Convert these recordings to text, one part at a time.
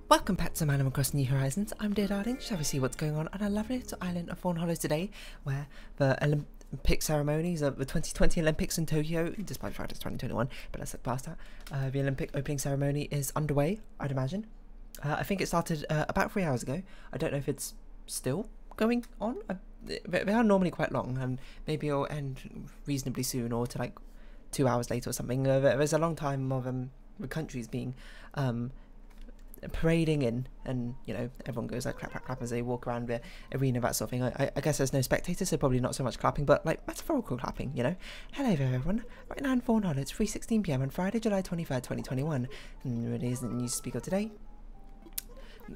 Welcome back to Animal Crossing New Horizons. I'm dear darling. Shall we see what's going on a lovely little island of Fawnhollow today, where the Olympic ceremonies of the 2020 Olympics in Tokyo, despite the fact it's 2021, but let's look past that. The Olympic opening ceremony is underway, I'd imagine. I think it started about 3 hours ago. I don't know if it's still going on. They are normally quite long, and maybe it'll end reasonably soon, or to like 2 hours later or something. There's a long time of the countries being parading in, and you know, everyone goes like clap clap clap as they walk around the arena, that sort of thing. I guess there's no spectators, so probably not so much clapping, but like metaphorical clapping, you know. Hello there everyone, right now in Fawnhallow, it's 3:16 PM on Friday, July 23rd, 2021, and it is the news speaker today.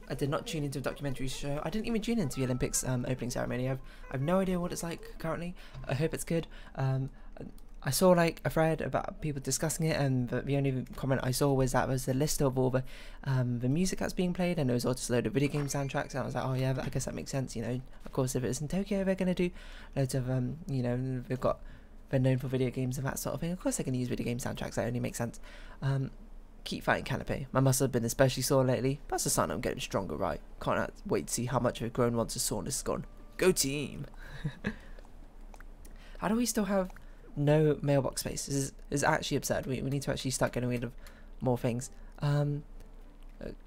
I did not tune into a documentary show. I didn't even tune into the Olympics opening ceremony. I've no idea what it's like currently. I hope it's good. I saw like a thread about people discussing it, and the only comment I saw was that was the list of all the music that's being played, and there was also a load of video game soundtracks, and I was like, oh yeah, I guess that makes sense, you know. Of course, if it's in Tokyo, they're going to do loads of, you know, they're known for video games and that sort of thing. Of course they're going to use video game soundtracks, that only makes sense. Keep fighting Canopy. My muscles have been especially sore lately, but that's a sign I'm getting stronger, right? Can't wait to see how much of a grown once the soreness is gone. Go team! How do we still have no mailbox space? This is actually absurd. We need to actually start getting rid of more things.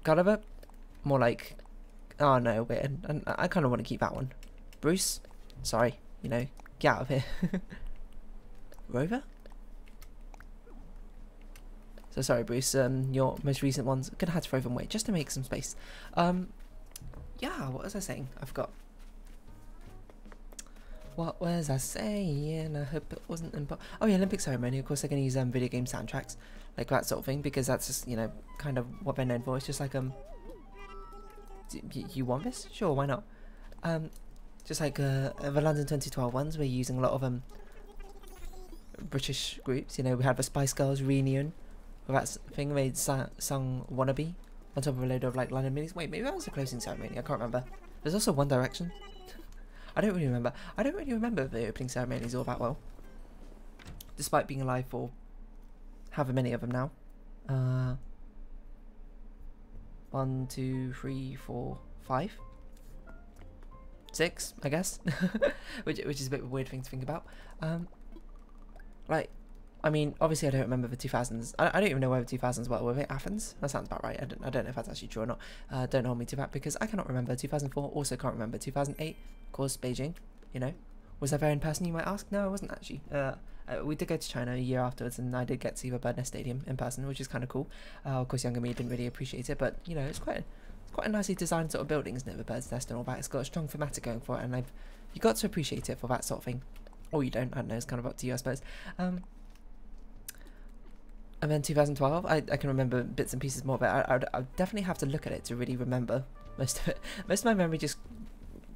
Gulliver? More like... Oh no, wait, and I kind of want to keep that one. Bruce? Sorry, you know, get out of here. Rover? So sorry Bruce, your most recent ones, I'm gonna have to throw them away just to make some space. Yeah, what was I saying? I forgot. What was I saying? I hope it wasn't important. Oh yeah, Olympic ceremony. Of course they're gonna use video game soundtracks, like that sort of thing, because that's just, you know, kind of what they're known for. It's just like you want this? Sure, why not? Just like the London 2012 ones, we're using a lot of British groups. You know, we had the Spice Girls reunion. Well, that's the thing, they sung Wannabe on top of a load of like London minis. Wait, maybe that was the closing ceremony, I can't remember. There's also One Direction. I don't really remember. I don't really remember the opening ceremonies all that well, despite being alive for however many of them now. 1, 2, 3, 4, 5, 6, I guess. which is a bit of a weird thing to think about. Like, I mean, obviously I don't remember the 2000s. I don't even know where the 2000s were. Were they Athens? That sounds about right. I don't know if that's actually true or not. Don't hold me to that, because I cannot remember. 2004, also can't remember. 2008, of course, Beijing, you know. Was I there in person, you might ask? No, I wasn't actually. We did go to China a year afterwards, and I did get to see the Bird Nest Stadium in person, which is kind of cool. Of course, younger me didn't really appreciate it, but, you know, it's quite a nicely designed sort of building, isn't it, the Bird's Nest and all that. It's got a strong thematic going for it, and you got to appreciate it for that sort of thing. Or you don't, I don't know, it's kind of up to you, I suppose. And then 2012, I can remember bits and pieces more, but I'd definitely have to look at it to really remember most of it. Most of my memory just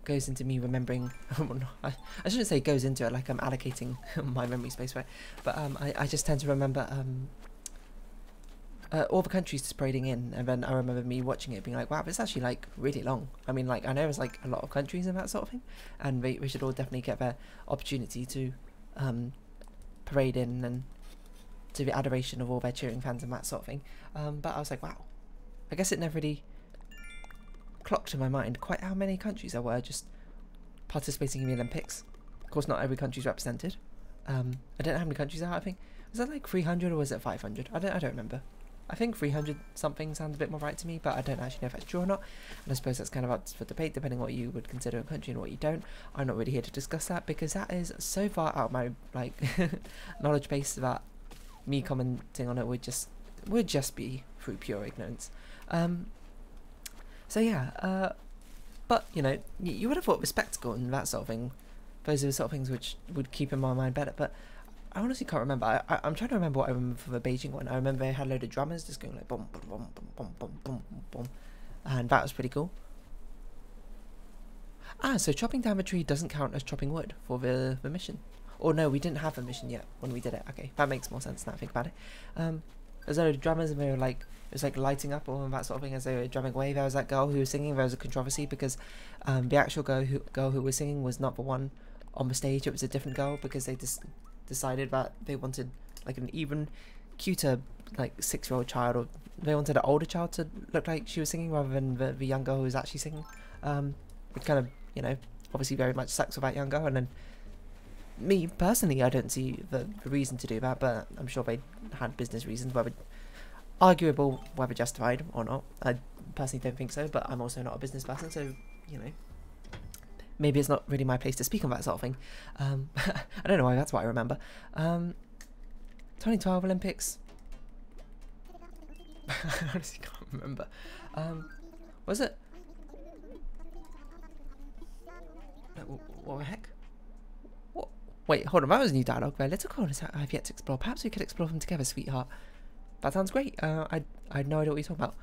goes into me remembering. I shouldn't say goes into it, like I'm allocating my memory space, right? But I just tend to remember all the countries just parading in, and then I remember me watching it being like, wow, it's actually like really long. I mean, like, I know there's like a lot of countries and that sort of thing, and we should all definitely get their opportunity to parade in and to the adoration of all their cheering fans and that sort of thing. But I was like, wow, I guess it never really clocked in my mind quite how many countries there were just participating in the Olympics. Of course, not every country is represented. I don't know how many countries there are. I think, was that like 300 or was it 500? I don't remember. I think 300 something sounds a bit more right to me, but I don't actually know if that's true or not. And I suppose that's kind of up for debate, depending on what you would consider a country and what you don't. I'm not really here to discuss that, because that is so far out of my like knowledge base that me commenting on it would just be through pure ignorance. So yeah, but you know, you would have thought the spectacle and that sort of thing, those are the sort of things which would keep in my mind better, but I honestly can't remember. I'm trying to remember what I remember for the Beijing one. I remember they had a load of drummers just going like boom, boom, boom, boom, boom, boom, boom, boom, and that was pretty cool. So chopping down the tree doesn't count as chopping wood for the mission. Or no, we didn't have a mission yet when we did it. Okay, that makes more sense now I think about it. There's a load of drummers, and they were like, it was like lighting up or that sort of thing as they were drumming away. There was that girl who was singing. There was a controversy because the actual girl who was singing was not the one on the stage. It was a different girl, because they decided that they wanted like an even cuter like 6-year-old child or they wanted an older child to look like she was singing rather than the young girl who was actually singing. Which kind of, you know, obviously very much sucks with that young girl. And then me personally, I don't see the reason to do that, but I'm sure they had business reasons, whether arguable, whether justified or not. I personally don't think so, but I'm also not a business person, so, you know, maybe it's not really my place to speak on that sort of thing. I don't know why, that's what I remember. 2012 Olympics. I honestly can't remember. Was it? What the heck? What? Wait, hold on, that was a new dialogue. Their little corners I've yet to explore. Perhaps we could explore them together, sweetheart. That sounds great. I had no idea what you're talking about.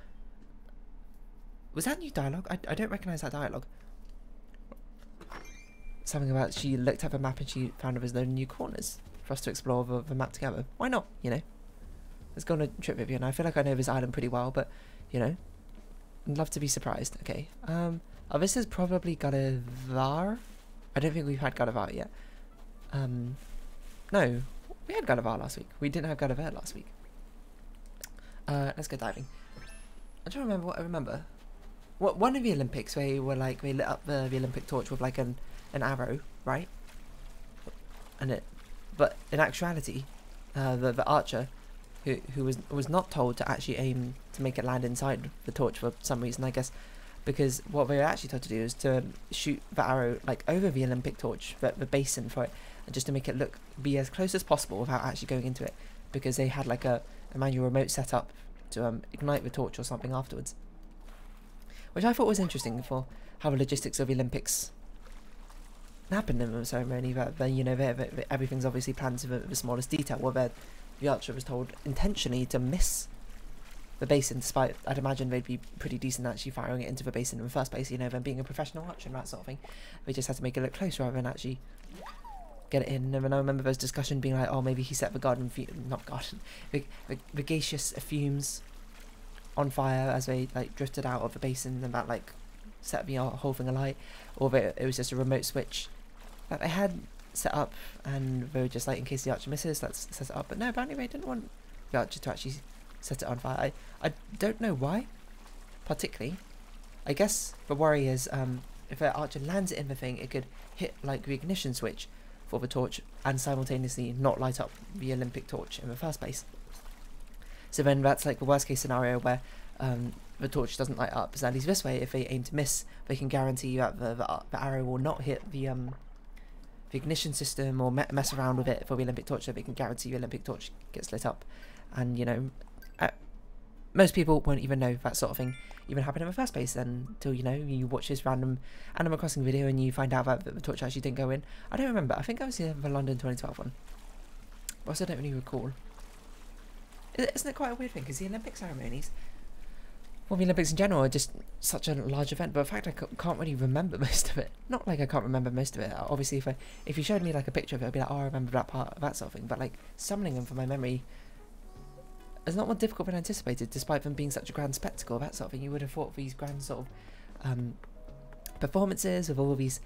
Was that new dialogue? I don't recognise that dialogue. Something about she looked at the map and she found there was no new corners for us to explore the map together. Why not, you know? Let's go on a trip with you, and I feel like I know this island pretty well, but, you know, I'd love to be surprised. Okay, oh, this is probably Gullivar. I don't think we've had Gullivar yet. No, we had Gullivar last week. We didn't have Gulliver last week. Let's go diving. I'm trying to remember what I remember. What, one of the Olympics, they were like, they lit up the Olympic torch with like an arrow, right? And but in actuality, the archer, who was not told to actually aim to make it land inside the torch for some reason, I guess, because what they were actually told to do is to shoot the arrow like over the Olympic torch, the basin for it, and just to make it be as close as possible without actually going into it, because they had like a manual remote set up to ignite the torch or something afterwards, which I thought was interesting for how the logistics of the Olympics happened in the ceremony. That you know, everything's obviously planned to the smallest detail. Where the archer was told intentionally to miss the basin, despite I'd imagine they'd be pretty decent at actually firing it into the basin in the first place. You know, them being a professional archer and that sort of thing. They just had to make it look close rather than actually get it in. And I remember those discussion being like, oh, maybe he set the gaseous fumes on fire as they like drifted out of the basin, and that like set the whole thing alight, or it was just a remote switch that they had set up, and they were just like, in case the archer misses, let's set it up. But no, apparently they didn't want the archer to actually set it on fire. I don't know why particularly. I guess the worry is if the archer lands it in the thing, it could hit like the ignition switch for the torch and simultaneously not light up the Olympic torch in the first place. So then that's like the worst case scenario where the torch doesn't light up. So at least this way, if they aim to miss, they can guarantee that the arrow will not hit the ignition system or mess around with it for the Olympic torch, so they can guarantee the Olympic torch gets lit up. And, you know, most people won't even know that sort of thing even happened in the first place until, you know, you watch this random Animal Crossing video and you find out that the torch actually didn't go in. I don't remember. I think I was in the London 2012 one. I also don't really recall. Isn't it quite a weird thing? Because the Olympic ceremonies, well, the Olympics in general are just such a large event, but in fact I can't really remember most of it. Not like I can't remember most of it. Obviously, if you showed me like a picture of it, I'd be like, oh, I remember that part, that sort of thing. But like summoning them from my memory is not more difficult than anticipated, despite them being such a grand spectacle, that sort of thing. You would have thought these grand sort of performances with all of these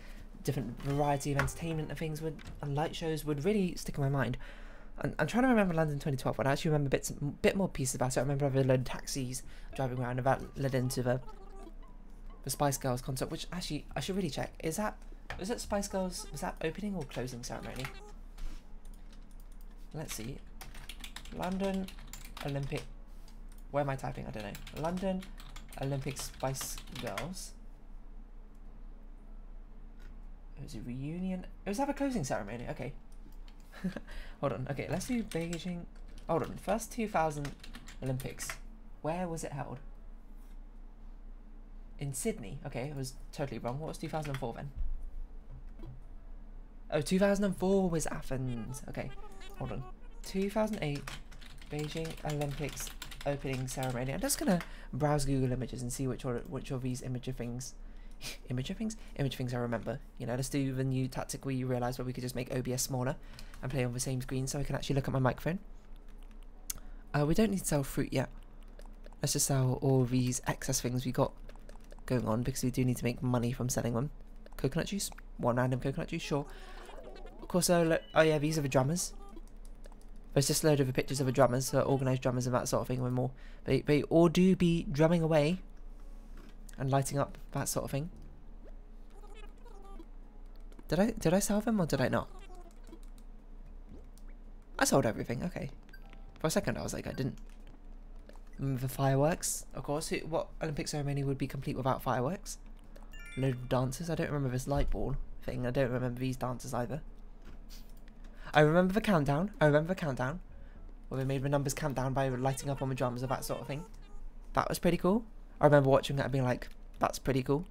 different variety of entertainment and things and light shows would really stick in my mind. I'm trying to remember London 2012 when I actually remember bit more pieces about it. I remember having a load of taxis driving around, and that led into the Spice Girls concert, which actually I should really check. Was it Spice Girls, was that opening or closing ceremony? Let's see. London Olympic, where am I typing? I don't know. London Olympic Spice Girls. It was a reunion. It was that a closing ceremony? Okay. Hold on. Okay, let's do Beijing. Hold on. First 2000 Olympics. Where was it held? In Sydney. Okay, I was totally wrong. What was 2004 then? Oh, 2004 was Athens. Okay, hold on. 2008 Beijing Olympics opening ceremony. I'm just gonna browse Google Images and see which of these image things I remember. You know, let's do the new tactic where you realise where we could just make OBS smaller and play on the same screen so I can actually look at my microphone. We don't need to sell fruit yet. Let's just sell all these excess things we got going on, because we do need to make money from selling them. Coconut juice, one random coconut juice, sure. Of course, oh yeah, these are the drummers. There's just a load of pictures of the drummers, so organised drummers and that sort of thing. With more, they all do be drumming away and lighting up, that sort of thing. Did I sell them or did I not? I sold everything. Okay. For a second, I was like, I didn't. The fireworks, of course. What Olympic ceremony would be complete without fireworks? A load of dancers. I don't remember this light ball thing. I don't remember these dancers either. I remember the countdown. Where they made the numbers count down by lighting up on the drums or that sort of thing. That was pretty cool. I remember watching that and being like, that's pretty cool.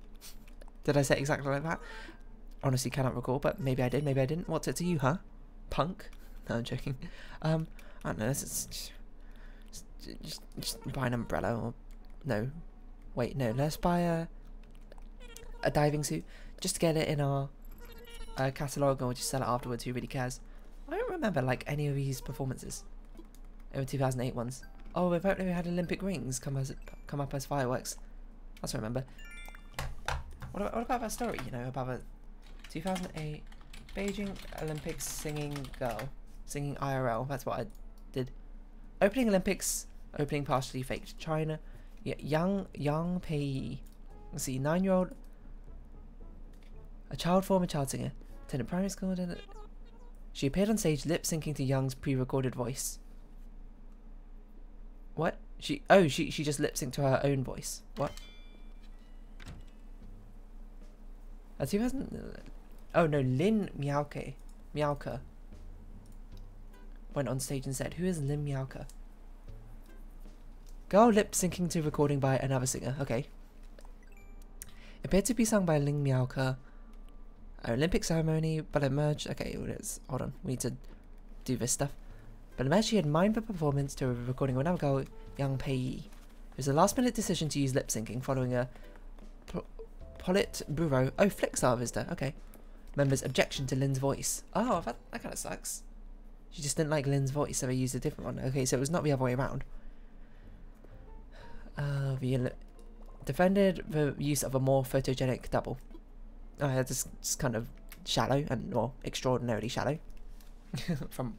Did I say it exactly like that? Honestly, cannot recall, but maybe I did, maybe I didn't. What's it to you, huh? Punk? No, I'm joking. I don't know. Just buy an umbrella or no. Wait, no. Let's buy a diving suit just to get it in our catalogue, and we'll just sell it afterwards. Who really cares? I don't remember like any of these performances. In the 2008 ones. Oh, apparently we had Olympic rings come up as fireworks. That's what I remember. What about that story? You know, about the 2008 Beijing Olympics singing IRL. That's what I did. Opening Olympics. Opening partially faked. China. Yeah, Yang Pei. Let's see, 9-year-old. A former child singer. Attended primary school. She appeared on stage lip syncing to Young's pre-recorded voice. What? She just lip synced to her own voice. What? 2000. Oh no, Lin Miaoke went on stage and said, "Who is Lin Miaoke?" Girl lip syncing to recording by another singer. Okay. Appeared to be sung by Lin Miaoke. Olympic ceremony, but emerged. Okay, hold on. We need to do this stuff. But emerged she had mined the performance to a recording of another girl, Yang Pei. It was a last-minute decision to use lip syncing following a Politburo. Oh, Flixstar visitor. Okay. Members' objection to Lin's voice. Oh, that kind of sucks. She just didn't like Lin's voice, so they used a different one. Okay, so it was not the other way around. Defended the use of a more photogenic double. Oh, yeah, this is kind of shallow or extraordinarily shallow from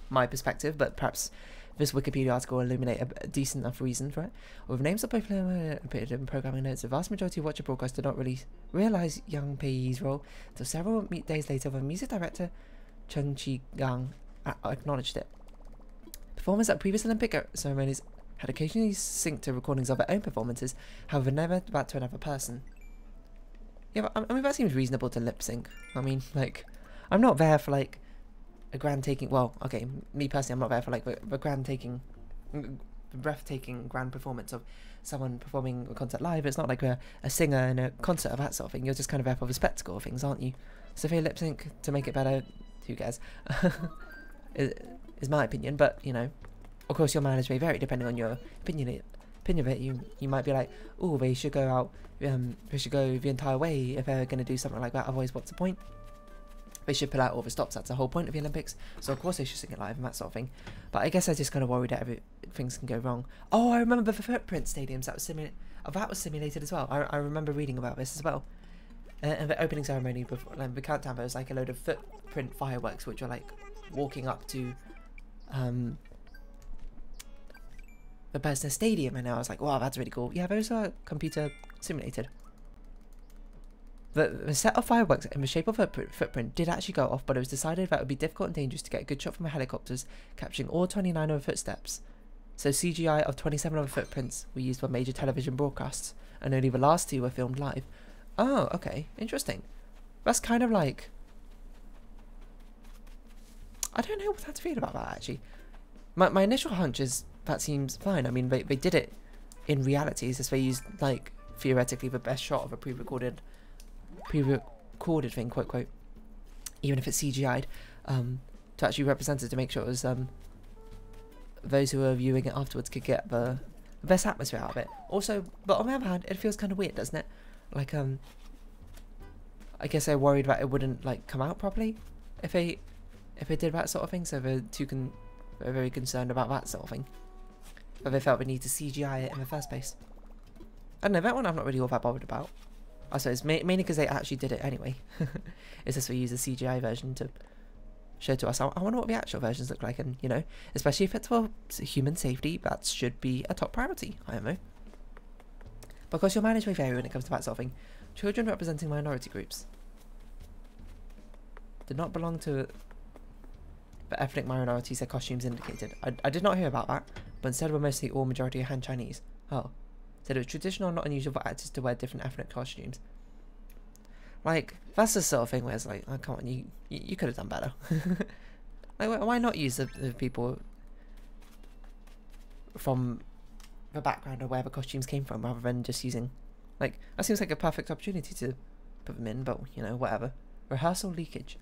my perspective, but perhaps this Wikipedia article will illuminate a decent enough reason for it. With names of popular appeared in programming notes, the vast majority of Watcher broadcasts did not really realise Yang Pei's role until several days later when music director Chen Qi-gang acknowledged it. Performers at previous Olympic ceremonies had occasionally synced to recordings of their own performances, however never that to another person. Yeah, but, I mean, that seems reasonable to lip sync. I mean, like, I'm not there for like a grand-taking. Well, okay, me personally, I'm not there for like the grand-taking, breathtaking grand performance of someone performing a concert live. It's not like a singer in a concert of that sort of thing. You're just kind of there for the spectacle of things, aren't you? So if you lip sync to make it better, who cares? is my opinion. But you know, of course, your mileage may vary depending on your opinion of it. You might be like, oh, they should go out. They should go the entire way if they're going to do something like that. Otherwise, what's the point? They should pull out all the stops. That's the whole point of the Olympics. So of course they should sing it live and that sort of thing. But I guess I just kind of worried that things can go wrong. Oh, I remember the footprint stadiums. That was simulated as well. I remember reading about this as well. And the opening ceremony before the countdown, there was like a load of footprint fireworks, which were like walking up to the Bethesda Stadium, and I was like, wow, that's really cool. Yeah, those are computer simulated. The set of fireworks in the shape of a footprint did actually go off, but it was decided that it would be difficult and dangerous to get a good shot from the helicopters, capturing all 29 of the footsteps. So CGI of 27 of the footprints were used for major television broadcasts, and only the last 2 were filmed live. Oh, okay, interesting. That's kind of like... I don't know what to feel about that, actually. My initial hunch is that seems fine. I mean, they did it in reality. It's just they used, like, theoretically the best shot of a pre-recorded thing, quote, quote, even if it's CGI'd, to actually represent it, to make sure it was, those who were viewing it afterwards could get the best atmosphere out of it. Also, but on the other hand, it feels kind of weird, doesn't it? Like, I guess they're worried that it wouldn't, like, come out properly if they did that sort of thing, so they're very concerned about that sort of thing. But they felt the need to CGI it in the first place. I don't know, that one I'm not really all that bothered about. I suppose mainly because they actually did it anyway. It's just we use a CGI version to show to us. I wonder what the actual versions look like, and, you know, especially if it's for human safety, that should be a top priority, I don't know. Because your mileage may vary when it comes to that sort of thing. Children representing minority groups did not belong to the ethnic minorities their costumes indicated. I did not hear about that, but instead were mostly all majority Han Chinese. Oh. Said it was traditional and not unusual for actors to wear different ethnic costumes. Like, that's the sort of thing where it's like, oh, come on, you could have done better. Like, why not use the people from the background or where the costumes came from, rather than just using, like, that seems like a perfect opportunity to put them in, but, you know, whatever. Rehearsal leakage.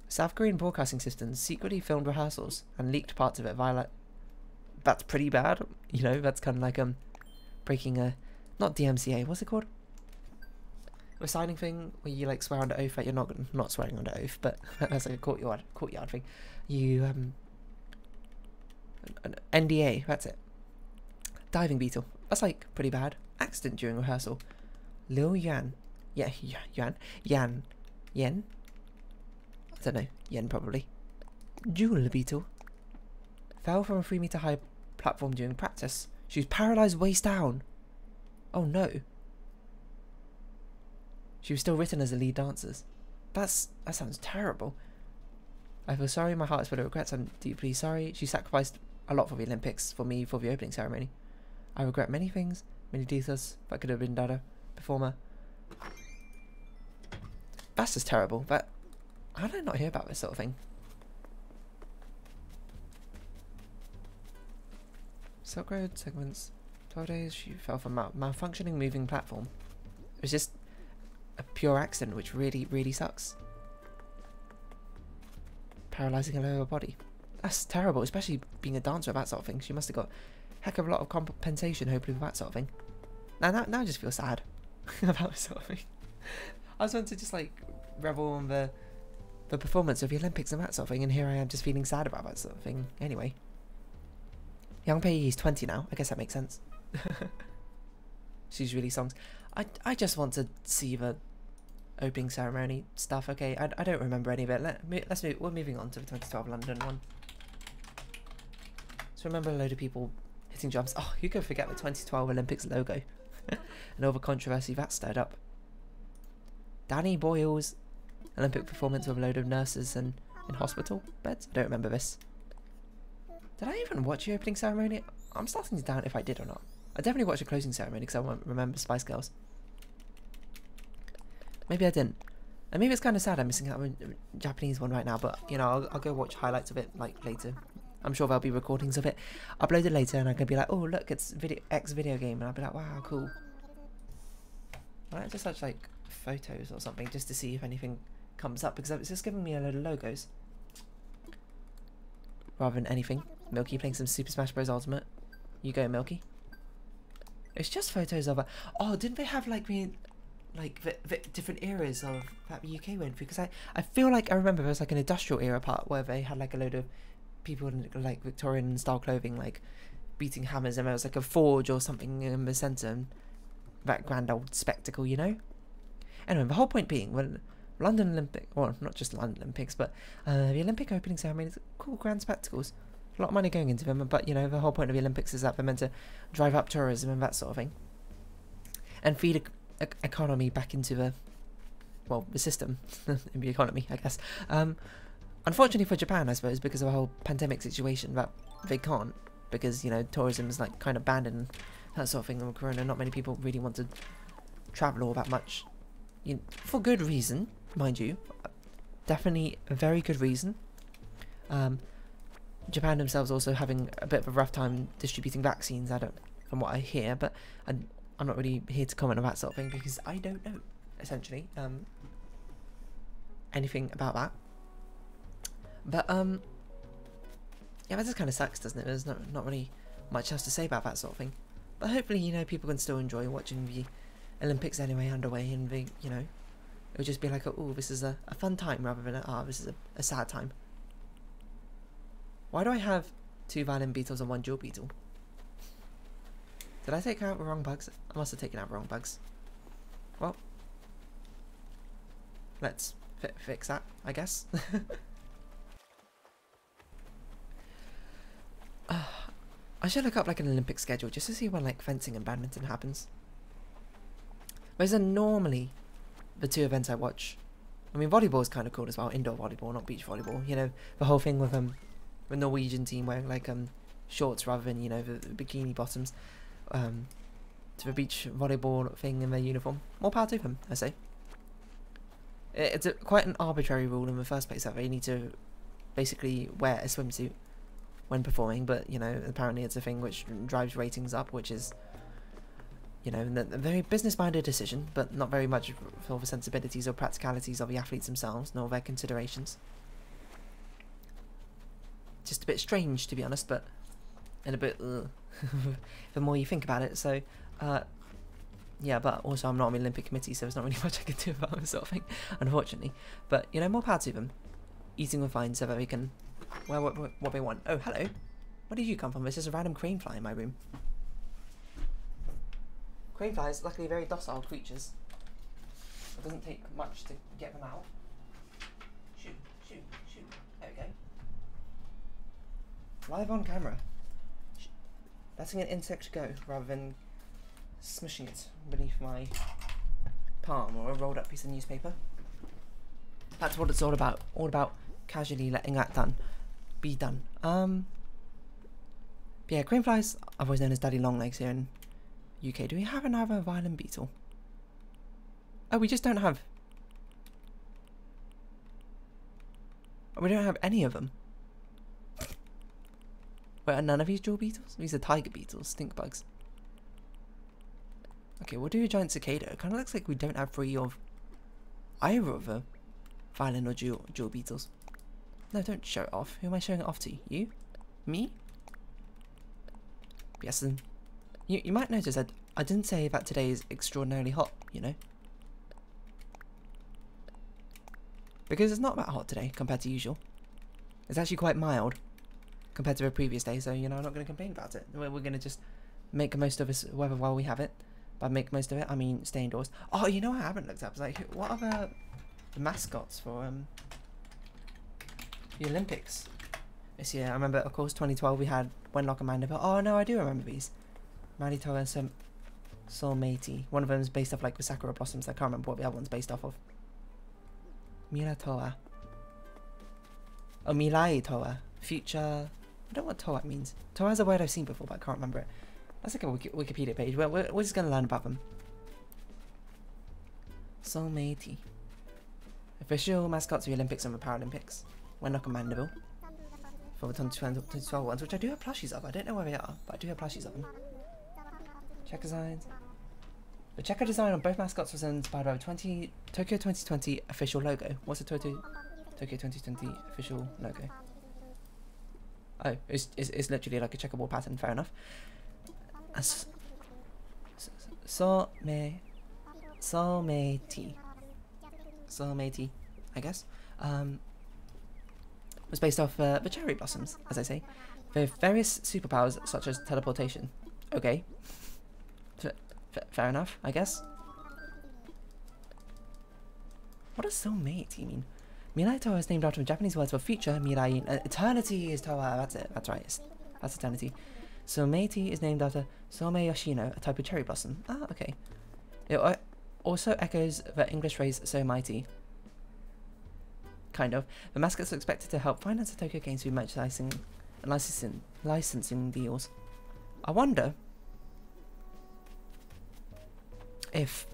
South Korean broadcasting systems secretly filmed rehearsals and leaked parts of it via, like, that's pretty bad, you know. That's kind of like breaking a, not DMCA, what's it called? A signing thing where you like swear under oath that you're not swearing under oath, but that's like a courtyard thing. You an NDA, that's it. Diving beetle, that's like pretty bad. Accident during rehearsal. Lil Yan, Yan, I don't know, Yen probably. Jewel beetle fell from a 3-meter high platform during practice. She was paralysed waist down. Oh no. She was still written as a lead dancer. That sounds terrible. I feel sorry, my heart is full of regrets, I'm deeply sorry. She sacrificed a lot for the Olympics, for me, for the opening ceremony. I regret many things, many details that could have been done before me. That's just terrible, but how did I not hear about this sort of thing? Silk Road segments, 12 days, she fell from malfunctioning moving platform. It was just a pure accident, which really, really sucks. Paralysing her lower body. That's terrible, especially being a dancer with that sort of thing. She must have got a heck of a lot of compensation, hopefully, with that sort of thing. Now I just feel sad about this sort of thing. I was meant to just, like, revel on the performance of the Olympics and that sort of thing, and here I am just feeling sad about that sort of thing. Anyway. Young Pei is 20 now. I guess that makes sense. She's really songs. I just want to see the opening ceremony stuff. Okay, I don't remember any of it. Let's move. We're moving on to the 2012 London one. So remember a load of people hitting jumps. Oh, you could forget the 2012 Olympics logo and all the controversy that stirred up. Danny Boyle's Olympic performance with a load of nurses and in hospital beds. I don't remember this. Did I even watch the opening ceremony? I'm starting to doubt if I did or not. I definitely watched the closing ceremony because I won't remember Spice Girls. Maybe I didn't. And maybe it's kind of sad I'm missing out on a Japanese one right now, but, you know, I'll go watch highlights of it, like, later. I'm sure there'll be recordings of it uploaded later, and I can be like, oh, look, it's X video game, and I'll be like, wow, cool. I might just search, like, photos or something, just to see if anything comes up, because it's just giving me a load of logos. Rather than anything. Milky playing some Super Smash Bros. Ultimate. You go, Milky. It's just photos of her. Oh, didn't they have, like, the different eras of that the UK went through? Because I feel like I remember there was, like, an industrial era part where they had, like, a load of people in, like, Victorian style clothing, like, beating hammers, and there was, like, a forge or something in the centre, and that grand old spectacle, you know? Anyway, the whole point being, when London Olympic, well, not just London Olympics, but the Olympic opening ceremonies, cool grand spectacles. A lot of money going into them, but, you know, the whole point of the Olympics is that they're meant to drive up tourism and that sort of thing. And feed economy back into the system, in the economy, I guess. Unfortunately for Japan, I suppose, because of the whole pandemic situation, that they can't, because, you know, tourism is, like, kind of banned and that sort of thing. And Corona, not many people really want to travel all that much. You know, for good reason, mind you. Definitely a very good reason. Japan themselves also having a bit of a rough time distributing vaccines, from what I hear, but I'm not really here to comment on that sort of thing, because I don't know, essentially, anything about that. But, yeah, that just kind of sucks, doesn't it? There's not really much else to say about that sort of thing. But hopefully, you know, people can still enjoy watching the Olympics anyway underway, and the, you know, it'll just be like, oh, this is a fun time, rather than this is a sad time. Why do I have 2 violin beetles and 1 jewel beetle? Did I take out the wrong bugs? I must have taken out the wrong bugs. Well, let's fix that, I guess. I should look up like an Olympic schedule just to see when like fencing and badminton happens. Those are normally the two events I watch. I mean, volleyball is kind of cool as well. Indoor volleyball, not beach volleyball. You know, the whole thing with the Norwegian team wearing like shorts rather than, you know, the bikini bottoms. To the beach volleyball thing in their uniform. More power to them, I say. It's quite an arbitrary rule in the first place that they need to basically wear a swimsuit when performing, but, you know, apparently it's a thing which drives ratings up, which is, you know, a very business-minded decision, but not very much for the sensibilities or practicalities of the athletes themselves, nor their considerations. Just a bit strange, to be honest, but and a bit the more you think about it. So yeah, but also I'm not on the Olympic committee, so there's not really much I can do about this sort of thing, unfortunately. But, you know, more power to them. Eating with fine so that they can wear what they want. Oh, hello. Where did you come from? There's just a random crane fly in my room. Crane flies, luckily, very docile creatures. It doesn't take much to get them out. Shoot, shoot, shoot. There we go. Live on camera. Letting an insect go rather than smushing it beneath my palm or a rolled up piece of newspaper. That's what it's all about. All about casually letting that be done. Yeah, crane flies, otherwise known as daddy longlegs here in UK. Do we have another violent beetle? Oh, we just don't have... We don't have any of them. Wait, are none of these jewel beetles? These are tiger beetles, stink bugs. Okay, we'll do a giant cicada. It kind of looks like we don't have three of either of the violent or jewel beetles. No, don't show it off. Who am I showing it off to? You? Me? Yes, and you might notice that I didn't say that today is extraordinarily hot, you know? Because it's not that hot today compared to usual. It's actually quite mild compared to the previous day, so, you know, I'm not going to complain about it. We're going to just make the most of this weather while we have it. By make most of it, I mean stay indoors. Oh, you know what I haven't looked up? It's like, what are the mascots for the Olympics this year? I remember, of course, 2012 we had Wenlock and Mandeville. Oh no, I do remember these. Manitoba and Soulmatey. One of them is based off like the Sakura Blossoms. I can't remember what the other one's based off of. Milatoa. Oh, Milai Toa. Future. I don't know what Toa means. Toa is a word I've seen before, but I can't remember it. That's like a Wikipedia page. We're just going to learn about them. Soulmatey. Official mascots of the Olympics and the Paralympics. Wenlock and Mandeville. For the 2012 ones, which I do have plushies of. I don't know where they are, but I do have plushies of them. Checker designs. The checker design on both mascots was inspired by the Tokyo 2020 official logo. What's the Tokyo 2020 official logo? Oh, it's literally like a checkerboard pattern. Fair enough. Soulmatey, I guess, was based off the cherry blossoms, as I say, with various superpowers such as teleportation. Okay, fair enough, I guess. What does Soulmatey mean? Mirai Toa is named after the Japanese words for future. Mirai, eternity is Toa. That's it. That's right. That's eternity. Soulmatey is named after Soumei Yoshino, a type of cherry blossom. Ah, okay. It also echoes the English phrase "so mighty." Kind of. The mascots are expected to help finance the Tokyo Games through merchandising and licensing deals. I wonder if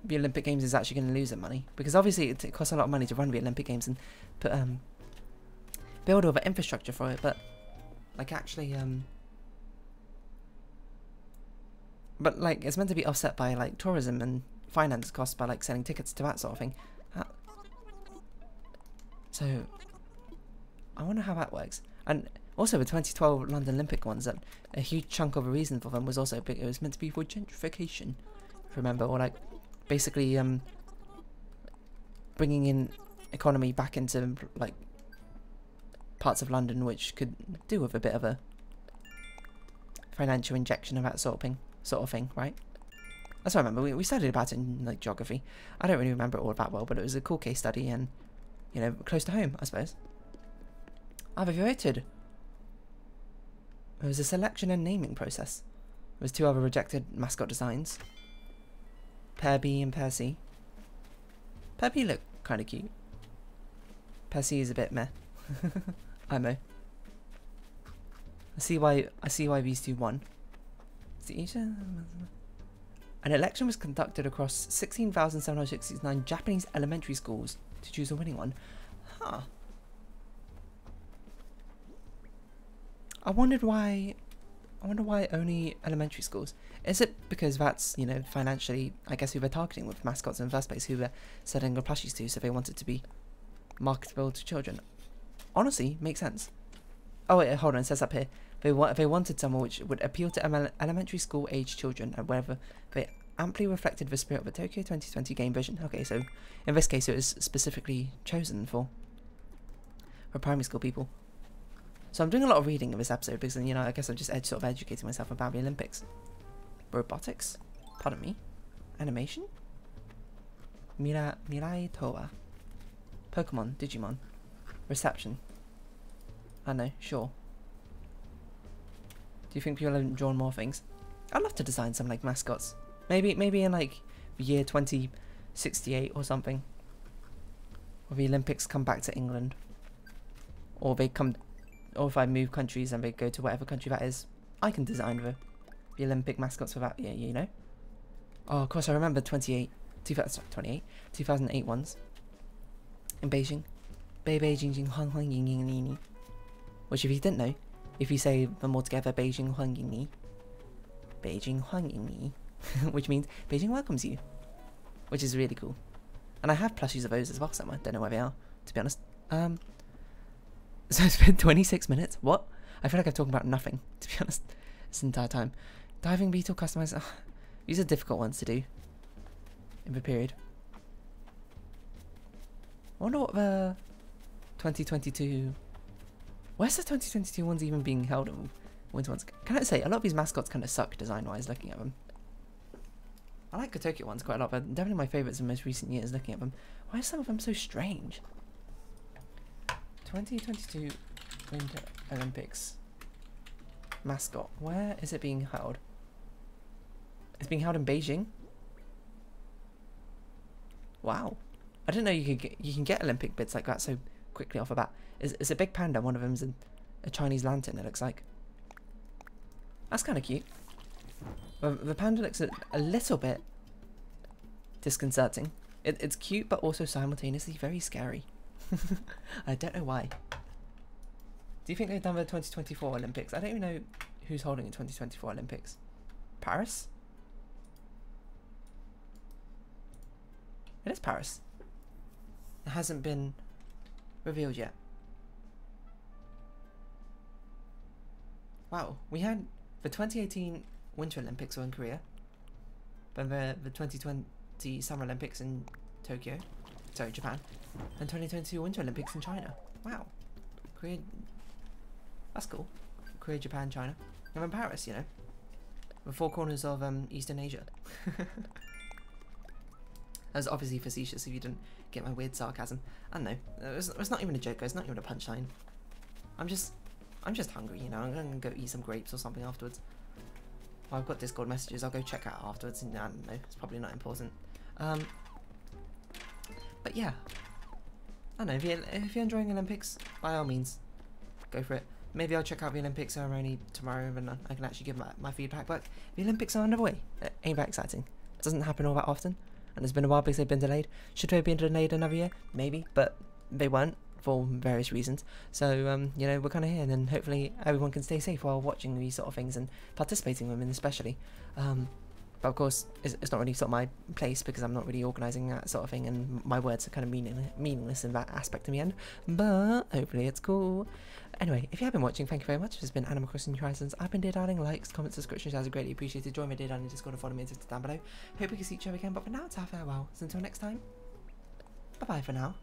the Olympic Games is actually going to lose their money, because obviously it costs a lot of money to run the Olympic Games and put build all the infrastructure for it, but like actually but like it's meant to be offset by like tourism and finance costs by like selling tickets to that sort of thing. So I wonder how that works. And also the 2012 London Olympic ones, that a huge chunk of a reason for them was also big. It was meant to be for gentrification, if you remember, or like basically bringing in economy back into like parts of London which could do with a bit of a financial injection of that sort of thing, right? That's what I remember. We studied about it in like geography. I don't really remember it all that well, but it was a cool case study, and you know, close to home, I suppose. I've voted. It was a selection and naming process. There was 2 other rejected mascot designs. Pair B and Pair C. Pair B look kind of cute. Pair C is a bit meh. I know. I see why these 2 won. An election was conducted across 16,769 Japanese elementary schools to choose a winning one. Huh. I wonder why only elementary schools. Is it because that's, you know, financially, I guess, who they're targeting with mascots in the first place, who they're selling the plushies to, so they want it to be marketable to children? Honestly, makes sense. Oh wait, hold on, it says up here. They wanted someone which would appeal to elementary school age children and whether they amply reflected the spirit of the Tokyo 2020 game vision. Okay, so in this case it was specifically chosen for primary school people. So I'm doing a lot of reading in this episode because, you know, I guess I'm just sort of educating myself about the Olympics. Robotics? Pardon me? Animation? Mirai Toa. Pokemon, Digimon. Reception. I know, sure. Do you think people have drawn more things? I'd love to design some like mascots. Maybe in like the year 2068 or something. Or the Olympics come back to England. Or if I move countries and they go to whatever country that is, I can design the Olympic mascots for that. Yeah, you know. Oh, of course I remember 2008 ones in Beijing. Beijing Huang Huang Ying Ying Ni. Which, if you didn't know, if you say them all together, Beijing Huang Ying Ni, Beijing Huang Ying Ni, which means Beijing welcomes you, which is really cool. And I have plushies of those as well somewhere. Don't know where they are, to be honest. So it's been 26 minutes. What? I feel like I've talked about nothing, to be honest, this entire time. Diving beetle customizer. These are difficult ones to do in the period. I wonder what the 2022... Where's the 2022 ones even being held in winter ones? Can I say, a lot of these mascots kind of suck design-wise looking at them. I like the Tokyo ones quite a lot, but definitely my favourites in most recent years looking at them. Why are some of them so strange? 2022 Winter Olympics mascot. Where is it being held? It's being held in Beijing. Wow, I didn't know you can get Olympic bits like that so quickly off the bat. It's a big panda. One of them's a Chinese lantern. It looks like. That's kind of cute. The panda looks a little bit disconcerting. It's cute, but also simultaneously very scary. I don't know why. Do you think they've done the 2024 Olympics? I don't even know who's holding the 2024 Olympics. Paris? It is Paris. It hasn't been revealed yet. Wow, we had the 2018 Winter Olympics were in Korea. Then the 2020 Summer Olympics in Tokyo. Sorry, Japan. And 2022 Winter Olympics in China. Wow. Korea. That's cool. Korea, Japan, China. And then Paris, you know. The 4 corners of Eastern Asia. That's obviously facetious if you didn't get my weird sarcasm. I don't know. It's not even a joke, guys. It's not even a punchline. I'm just hungry, you know. I'm gonna go eat some grapes or something afterwards. Well, I've got Discord messages. I'll go check out afterwards. I don't know. It's probably not important. But yeah, I don't know, if you're enjoying Olympics, by all means, go for it. Maybe I'll check out the Olympics ceremony tomorrow and I can actually give my feedback. But the Olympics are underway. It ain't that exciting. It doesn't happen all that often, and it's been a while because they've been delayed. Should they have been delayed another year? Maybe, but they weren't for various reasons. So, you know, we're kind of here, and hopefully everyone can stay safe while watching these sort of things and participating in them especially. But of course, it's not really sort of my place because I'm not really organising that sort of thing, and my words are kind of meaningless in that aspect in the end. But hopefully it's cool. Anyway, if you have been watching, thank you very much. This has been Animal Crossing New Horizons. I've been Dear Darling. Likes, comments, subscriptions, are greatly appreciated. Join my Dear Darling Discord and follow me down below. Hope we can see each other again, but for now, it's our farewell. So until next time, bye-bye for now.